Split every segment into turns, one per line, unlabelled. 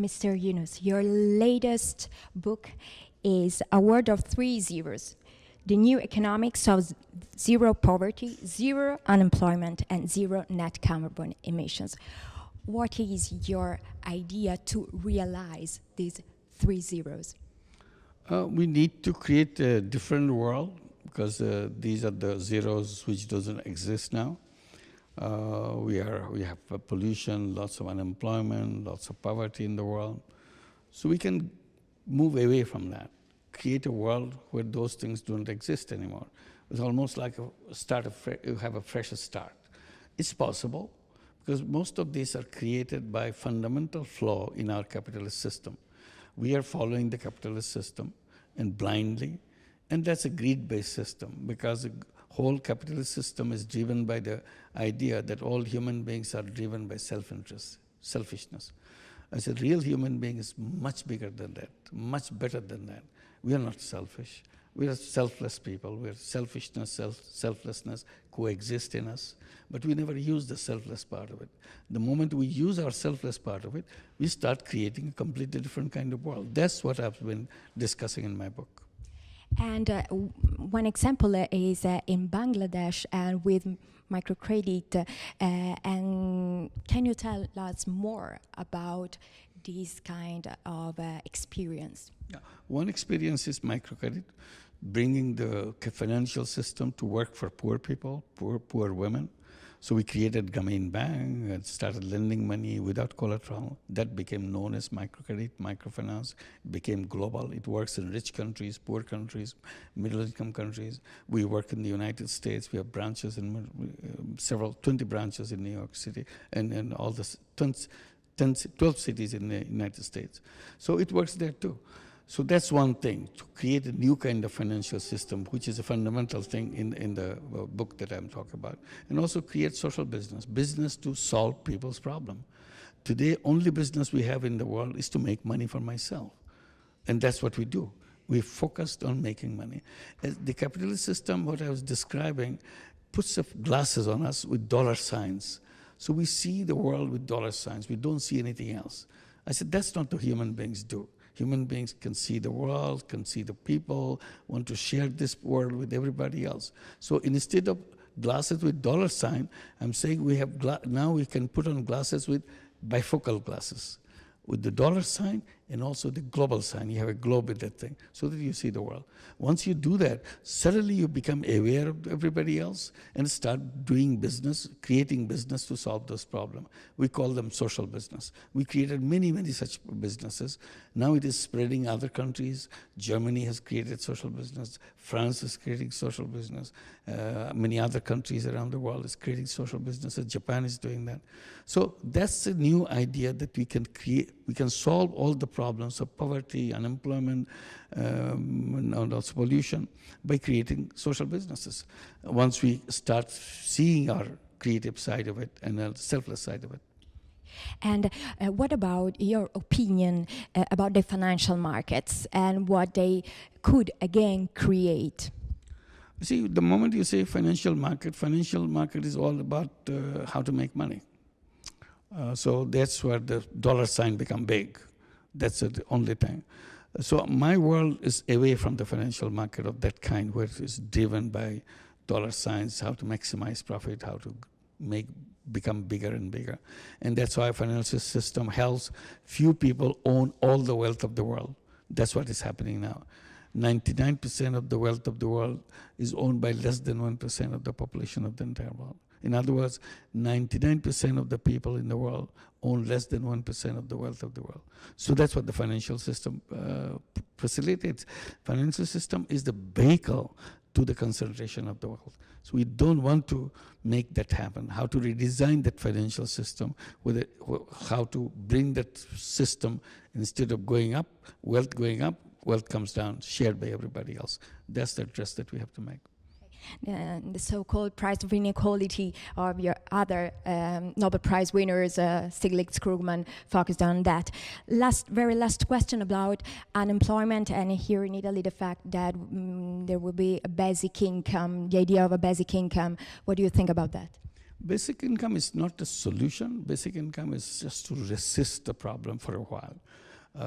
Mr. Yunus, your latest book is A World of Three Zeros: The New Economics of Zero Poverty, Zero Unemployment, and Zero Net Carbon Emissions. What is your idea to realize these three zeros?
We need to create a different world because these are the zeros which doesn't exist now. We have pollution, lots of unemployment, lots of poverty in the world. So we can move away from that, create a world where those things don't exist anymore. It's almost like you have a fresh start. It's possible because most of these are created by fundamental flaw in our capitalist system. We are following the capitalist system and blindly, and that's a greed-based system because the whole capitalist system is driven by the idea that all human beings are driven by self-interest, selfishness. I said, real human being is much bigger than that, much better than that. We are not selfish. We are selfless people. We are selfishness, selflessness coexist in us, but we never use the selfless part of it. The moment we use our selfless part of it, we start creating a completely different kind of world. That's what I've been discussing in my book.
And one example is in Bangladesh and with microcredit. And can you tell us more about this kind of experience?
Yeah. One experience is microcredit, bringing the financial system to work for poor people, poor women. So we created Grameen Bank and started lending money without collateral. That became known as microcredit, microfinance. It became global. It works in rich countries, poor countries, middle-income countries. We work in the United States. We have branches in 20 branches in New York City and all the 12 cities in the United States. So it works there too. So that's one thing, to create a new kind of financial system, which is a fundamental thing in the book that I'm talking about. And also create social business to solve people's problem. Today, only business we have in the world is to make money for myself. And that's what we do. We focused on making money. The capitalist system, what I was describing, puts glasses on us with dollar signs. So we see the world with dollar signs. We don't see anything else. I said, that's not what human beings do. Human beings can see the world, can see the people, want to share this world with everybody else. So instead of glasses with dollar sign, I'm saying we have now we can put on glasses with bifocal glasses, with the dollar sign and also the global sign. You have a globe with that thing so that you see the world. Once you do that, suddenly you become aware of everybody else and start doing business, creating business to solve those problems. We call them social business. We created many, many such businesses. Now it is spreading other countries. Germany has created social business. France is creating social business. Many other countries around the world is creating social businesses. Japan is doing that. So that's a new idea that we can create. We can solve all the problems of poverty, unemployment, and also pollution by creating social businesses. Once we start seeing our creative side of it and the selfless side of it.
And what about your opinion about the financial markets and what they could again create?
See, the moment you say financial market is all about how to make money. So that's where the dollar sign become big. That's the only thing. So my world is away from the financial market of that kind, where it is driven by dollar signs, how to maximize profit, how to become bigger and bigger. And that's why financial system helps few people own all the wealth of the world. That's what is happening now. 99% of the wealth of the world is owned by less than 1% of the population of the entire world. In other words, 99% of the people in the world own less than 1% of the wealth of the world. So that's what the financial system facilitates. Financial system is the vehicle to the concentration of the wealth. So we don't want to make that happen. How to redesign that financial system, how to bring that system, instead of going up, wealth comes down, shared by everybody else. That's the address that we have to make.
The so-called price of inequality of your other Nobel Prize winners, Stiglitz, Krugman, focused on that. Very last question about unemployment, and here in Italy the fact that there will be a basic income, the idea of a basic income. What do you think about that?
Basic income is not a solution. Basic income is just to resist the problem for a while.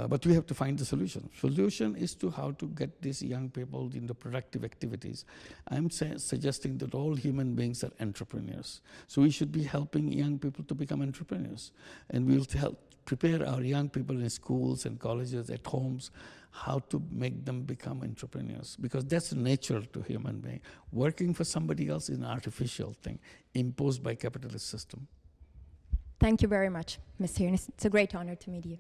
But we have to find the solution. Solution is to how to get these young people into productive activities. I'm suggesting that all human beings are entrepreneurs. So we should be helping young people to become entrepreneurs. And we'll help prepare our young people in schools and colleges, at homes, how to make them become entrepreneurs. Because that's natural to human being. Working for somebody else is an artificial thing imposed by capitalist system.
Thank you very much, Mr. Yunus. It's a great honor to meet you.